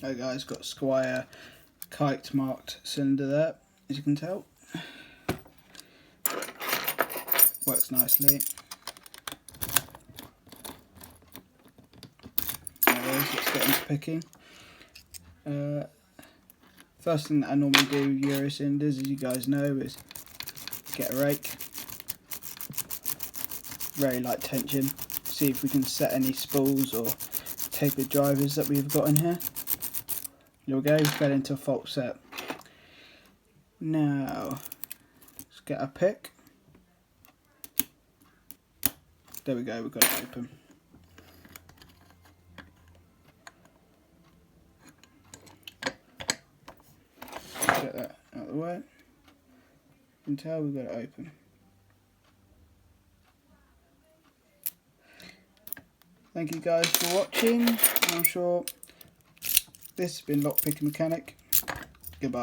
Okay guys, got Squire kite marked cylinder there, as you can tell. Works nicely. Anyways, let's get into picking. First thing that I normally do Euro cylinders, as you guys know, is get a rake. Very light tension. See if we can set any spools or tapered drivers that we've got in here. There we go, fell into a fault set. Now, let's get a pick. There we go, we've got it open. Get that out of the way. You can tell we've got it open. Thank you guys for watching. I'm sure this has been Lockpick Mechanic. Goodbye.